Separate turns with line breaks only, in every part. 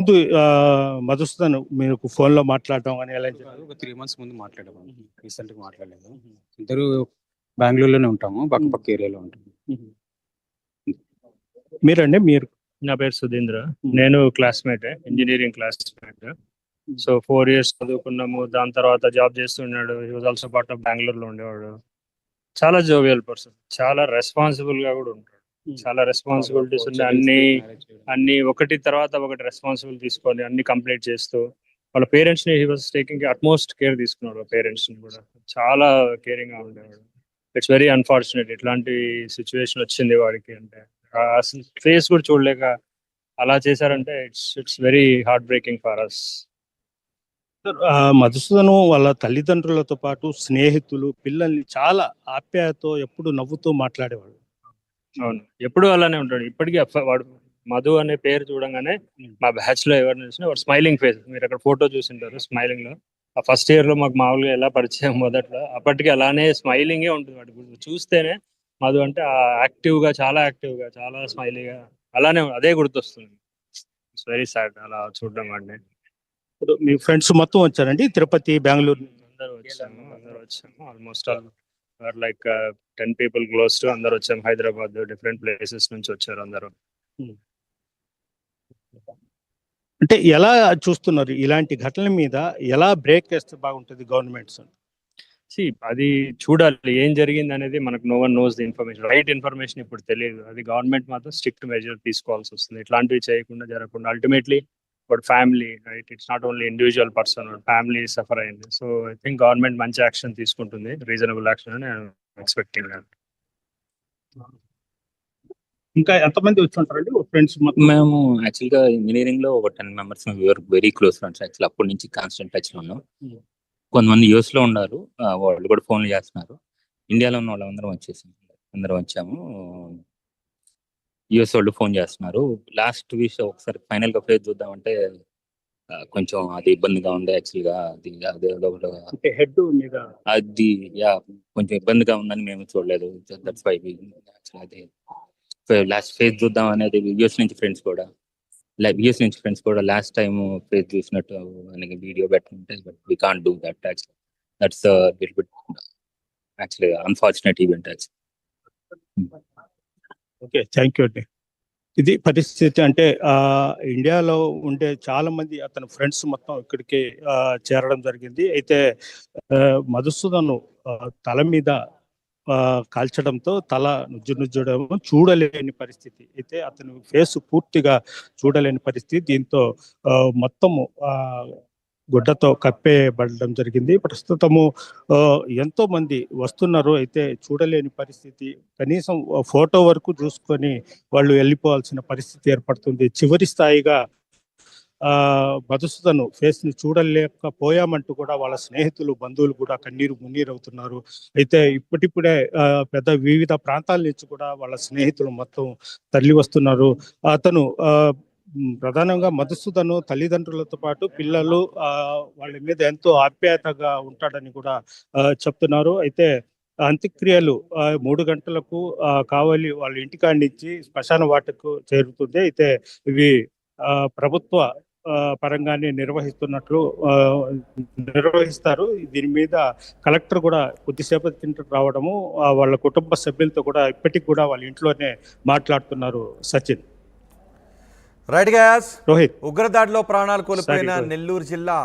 ముందు మధుసూదన్ మీకు ఫోన్లో మాట్లాడడం అని ఎలా
కాదు, ఒక 3 మంత్స్ ముందు మాట్లాడాము. రీసెంట్గా మాట్లాడలేదు. ఇద్దరు బెంగళూరులోనే ఉంటాము, పక్క పక్క ఏరియాలో ఉంటాము.
మీరు
నా పేరు సుధీంద్ర. నేను classmate, engineering classmate. So 4 years చదువుకున్నాము. దాని తర్వాత జాబ్ చేస్తున్నాడు. He was also part of బెంగళూరులో ఉండేవాడు. చాలా జోవియల్ పర్సన్, చాలా రెస్పాన్సిబుల్ గా కూడా ఉంటాడు. చాలా రెస్పాన్సిబిలిటీస్ ఉండే అన్ని ఒకటి తర్వాత ఒకటి రెస్పాన్సిబుల్ తీసుకొని అన్ని కంప్లీట్ చేస్తూ వాళ్ళ పేరెంట్స్ ని he was taking utmost care తీసుకున్నాడు. పేరెంట్స్ ని కూడా చాలా కేరింగ్ గా ఉండేవాడు. ఇట్స్ వెరీ అన్ఫార్చునేట్ ఇట్లాంటి సిచ్యువేషన్ వచ్చింది వాడికి. అంటే అసలు ఫేస్ కూడా చూడలేక అలా చేశారంటే it's very heartbreaking for us.
Madhusudan వాళ్ళ తల్లిదండ్రులతో పాటు స్నేహితులు, పిల్లల్ని చాలా ఆప్యాయతో ఎప్పుడు నవ్వుతూ మాట్లాడేవాడు.
అవును, ఎప్పుడు అలానే ఉంటాడు. ఇప్పటికీ వాడు మధు అనే పేరు చూడంగానే మా బ్యాచ్ లో ఎవరిని చూసినా వాడు స్మైలింగ్ ఫేస్. మీరు అక్కడ ఫోటో చూసింటారు స్మైలింగ్ లో. ఆ ఫస్ట్ ఇయర్ లో మాకు మామూలుగా ఎలా పరిచయం మొదట్లో, అప్పటికి అలానే స్మైలింగే ఉంటుంది. వాడు చూస్తేనే మధు అంటే యాక్టివ్ గా, చాలా స్మైలీగా అలానే అదే గుర్తొస్తుంది. ఇట్స్ వెరీ సాడ్ అలా చూడడం వాడిని.
ఇప్పుడు మీ ఫ్రెండ్స్ మొత్తం వచ్చారండి తిరుపతి, బెంగళూరు?
అందరూ వచ్చాము. Almost all like 10 people close to అందరూ వచ్చాము. హైదరాబాద్ డిఫరెంట్ ప్లేసెస్ నుంచి వచ్చారు అందరూ.
అంటే ఎలా చూస్తున్నారు ఇలాంటి ఘటనల మీద? ఎలా బ్రేక్ చేస్తే బాగుంటుంది గవర్నమెంట్స్?
అది చూడాలి ఏం జరిగింది అనేది. మనకు no one knows the information. Right information ఇప్పుడు తెలియదు. అది గవర్నమెంట్ మాత్రం స్ట్రిక్ట్ మెజర్ తీసుకోవాల్సి వస్తుంది. ఇట్లాంటివి చేయకుండా జరగకుండా. Ultimately but family, right, it's not only individual person, family suffer అయింది. సో ఐ థింక్ గవర్నమెంట్ మంచి యాక్షన్ తీసుకుంటుంది, రీజనబుల్ యాక్షన్ అని ఎక్స్పెక్టింగ్.
ఇంకా ఎంతమంది వచ్చి ఉంటారండి ఫ్రెండ్స్?
మేము యాక్చువల్గా ఇంజనీరింగ్ లో ఒక 10 members very close friends. Actual అప్పటి నుంచి కాన్స్టెంట్ టచ్ లో ఉన్నాం. కొంతమంది యూఎస్ లో ఉన్నారు, వాళ్ళు కూడా ఫోన్లు చేస్తున్నారు. ఇండియాలో ఉన్న వాళ్ళందరం వచ్చాము. యూఎస్ వాళ్ళు ఫోన్ చేస్తున్నారు. లాస్ట్ వీక్ ఒకసారి ఫైనల్ గా ఫేస్ చూద్దామంటే కొంచెం అది ఇబ్బందిగా ఉంది. యాక్చువల్గా అది కొంచెం ఇబ్బందిగా ఉందని మేము చూడలేదు. దట్స్ వై అది లాస్ట్ ఫేజ్ చూద్దాం అనేది యూఎస్ నుంచి ఫ్రెండ్స్ కూడా లాస్ట్ టైం ఫేజ్ చూసినట్టు మనకి వీడియో పెట్టుకుంటే, but we can't do that. That's little bit actually unfortunate event.
Okay, thank you అండి. ఇది పరిస్థితి. అంటే ఇండియాలో ఉండే చాలా మంది అతని ఫ్రెండ్స్ మొత్తం ఇక్కడికి చేరడం జరిగింది. అయితే మధుసూదను తల మీద కాల్చడంతో తల నుజ్జడం చూడలేని పరిస్థితి. అయితే అతని ఫేస్ పూర్తిగా చూడలేని పరిస్థితి. దీంతో మొత్తము గుడ్డతో కప్పేయబడడం జరిగింది. ప్రస్తుతము ఎంతో మంది వస్తున్నారు, అయితే చూడలేని పరిస్థితి. కనీసం ఫోటో వరకు చూసుకొని వాళ్ళు వెళ్ళిపోవాల్సిన పరిస్థితి ఏర్పడుతుంది. చివరి స్థాయిగా మధుసూదను ఫేస్ ని చూడలేకపోయామంటూ కూడా వాళ్ళ స్నేహితులు, బంధువులు కూడా కన్నీరు మున్నీరవుతున్నారు. అయితే ఇప్పుడిప్పుడే వివిధ ప్రాంతాల నుంచి కూడా వాళ్ళ స్నేహితులు మొత్తం తరలి వస్తున్నారు. అతను ప్రధానంగా మధుసూదను తల్లిదండ్రులతో పాటు పిల్లలు వాళ్ళ మీద ఎంతో ఆప్యాయతగా ఉంటాడని కూడా చెప్తున్నారు. అయితే అంత్యక్రియలు 3 గంటలకు కావలి వాళ్ళ ఇంటికాడి నుంచి శ్మశాన వాటకు చేరుతుంది. అయితే ఇవి ప్రభుత్వ పరంగానే నిర్వహిస్తారు. దీని మీద కలెక్టర్ కూడా కొద్దిసేపటి కింద రావడము, వాళ్ళ కుటుంబ సభ్యులతో కూడా ఇప్పటికి కూడా వాళ్ళ ఇంట్లోనే మాట్లాడుతున్నారు. సచిన్,
రైట్ గ్యాస్.
రోహిత్,
ఉగ్రదాడిలో ప్రాణాలు కోల్పోయిన నెల్లూరు జిల్లా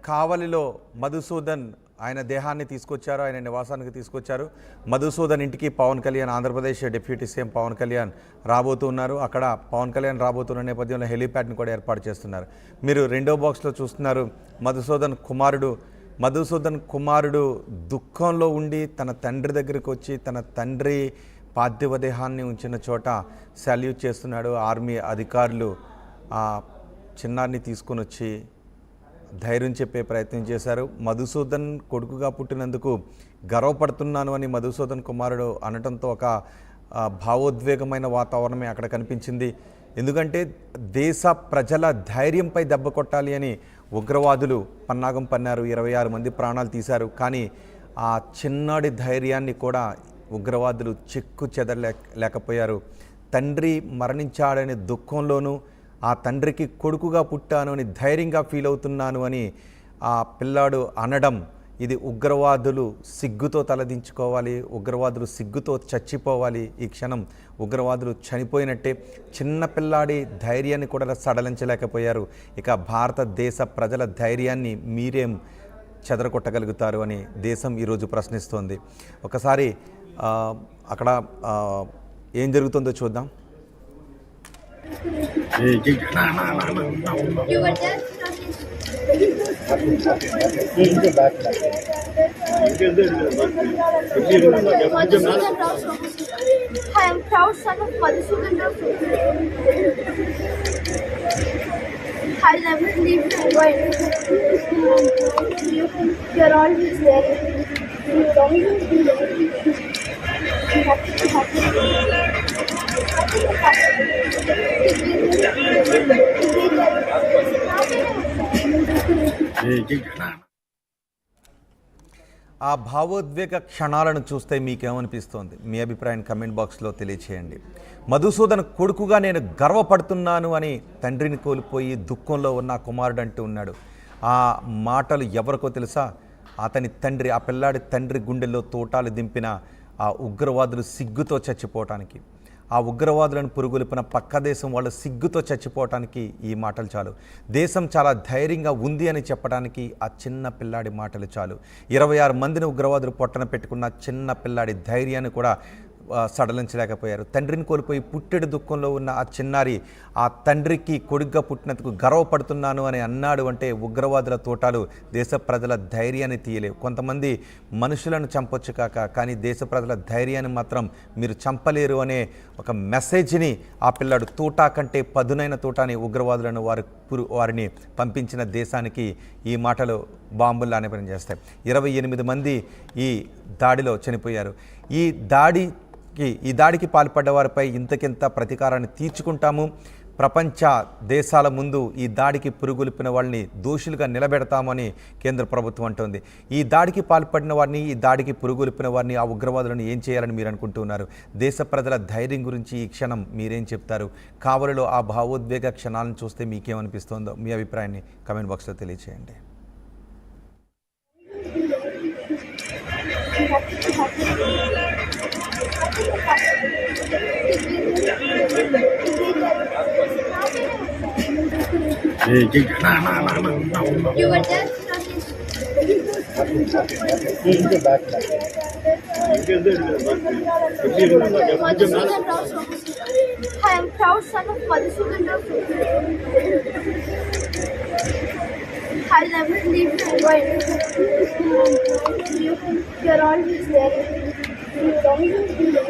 కావలిలో మధుసూదన్ ఆయన దేహాన్ని తీసుకొచ్చారు, ఆయన నివాసానికి తీసుకొచ్చారు. మధుసూదన్ ఇంటికి పవన్ కళ్యాణ్, ఆంధ్రప్రదేశ్ డిప్యూటీ సీఎం పవన్ కళ్యాణ్ రాబోతున్నారు. అక్కడ పవన్ కళ్యాణ్ రాబోతున్న నేపథ్యంలో హెలీప్యాడ్ని కూడా ఏర్పాటు చేస్తున్నారు. మీరు రెండో బాక్స్లో చూస్తున్నారు మధుసూదన్ కుమారుడు దుఃఖంలో ఉండి తన తండ్రి దగ్గరికి వచ్చి తన తండ్రి పార్థివ దేహాన్ని ఉంచిన చోట సాల్యూట్ చేస్తున్నాడు. ఆర్మీ అధికారులు ఆ చిన్నారిని తీసుకొని వచ్చి ధైర్యం చెప్పే ప్రయత్నం చేశారు. మధుసూదన్ కొడుకుగా పుట్టినందుకు గర్వపడుతున్నాను అని మధుసూదన్ కుమారుడు అనటంతో ఒక భావోద్వేగమైన వాతావరణమే అక్కడ కనిపించింది. ఎందుకంటే దేశ ప్రజల ధైర్యంపై దెబ్బ కొట్టాలి అని ఉగ్రవాదులు పన్నాగం పన్నారు. 26 మంది ప్రాణాలు తీశారు. కానీ ఆ చిన్నాడి ధైర్యాన్ని కూడా ఉగ్రవాదులు చెక్కు చెదరలేకపోయారు. తండ్రి మరణించాడనే దుఃఖంలోనూ ఆ తండ్రికి కొడుకుగా పుట్టాను అని ధైర్యంగా ఫీల్ అవుతున్నాను అని ఆ పిల్లాడు అనడం, ఇది ఉగ్రవాదులు సిగ్గుతో తలదించుకోవాలి, ఉగ్రవాదులు సిగ్గుతో చచ్చిపోవాలి. ఈ క్షణం ఉగ్రవాదులు చనిపోయినట్టే. చిన్న పిల్లాడి ధైర్యాన్ని కూడా సడలించలేకపోయారు. ఇక భారతదేశ ప్రజల ధైర్యాన్ని మీరేం చెదరగొట్టగలుగుతారు అని దేశం ఈరోజు ప్రశ్నిస్తోంది. ఒకసారి అక్కడ ఏం జరుగుతుందో చూద్దాం.
I am proud son of Madhusudan Rao. I never leave my wife. You are always there. You will always be there. You have to be happy.
ఆ భావోద్వేగ క్షణాలను చూస్తే మీకేమనిపిస్తోంది? మీ అభిప్రాయాన్ని కమెంట్ బాక్స్లో తెలియచేయండి. మధుసూదన్ కొడుకుగా నేను గర్వపడుతున్నాను అని తండ్రిని కోల్పోయి దుఃఖంలో ఉన్న కుమారుడు అంటూ ఉన్నాడు. ఆ మాటలు ఎవరికో తెలుసా? అతని తండ్రి, ఆ పిల్లాడి తండ్రి గుండెల్లో తోటాలు దింపిన ఆ ఉగ్రవాదులు సిగ్గుతో చచ్చిపోవటానికి, ఆ ఉగ్రవాదులను పురుగులిపిన పక్క దేశం వాళ్ళు సిగ్గుతో చచ్చిపోవటానికి ఈ మాటలు చాలు. దేశం చాలా ధైర్యంగా ఉంది అని చెప్పడానికి ఆ చిన్న పిల్లాడి మాటలు చాలు. 26 మందిని ఉగ్రవాదులు పొట్టన పెట్టుకున్న చిన్న పిల్లాడి ధైర్యాన్ని కూడా సడలించలేకపోయారు. తండ్రిని కోల్పోయి పుట్టెడు దుఃఖంలో ఉన్న ఆ చిన్నారి ఆ తండ్రికి కొడుగ్గా పుట్టినందుకు గర్వపడుతున్నాను అని అన్నాడు అంటే ఉగ్రవాదుల తోటాలు దేశ ప్రజల ధైర్యాన్ని తీయలేవు. కొంతమంది మనుషులను చంపొచ్చు కానీ దేశ ప్రజల ధైర్యాన్ని మాత్రం మీరు చంపలేరు అనే ఒక మెసేజ్ని ఆ పిల్లాడు తోటా కంటే పదునైన తోటాని ఉగ్రవాదులను వారిని పంపించిన దేశానికి ఈ మాటలు బాంబుల్లానే పనిచేస్తాయి. 28 మంది ఈ దాడిలో చనిపోయారు. ఈ దాడికి పాల్పడ్డ వారిపై ఇంతకింత ప్రతీకారాన్ని తీర్చుకుంటాము. ప్రపంచ దేశాల ముందు ఈ దాడికి పురుగులిపిన వాళ్ళని దోషులుగా నిలబెడతామని కేంద్ర ప్రభుత్వం అంటోంది. ఈ దాడికి పాల్పడిన వారిని, ఈ దాడికి పురుగులిపిన వారిని, ఆ ఉగ్రవాదులను ఏం చేయాలని మీరు అనుకుంటున్నారు? దేశ ప్రజల ధైర్యం గురించి ఈ క్షణం మీరేం చెప్తారు? కావలిలో ఆ భావోద్వేగ క్షణాలను చూస్తే మీకేమనిపిస్తుందో మీ అభిప్రాయాన్ని కమెంట్ బాక్స్లో తెలియచేయండి.
You were there. Madhusudan Rao. I am proud son of Madhusudan Rao. I never leave my wife. You are always there. You will always be there.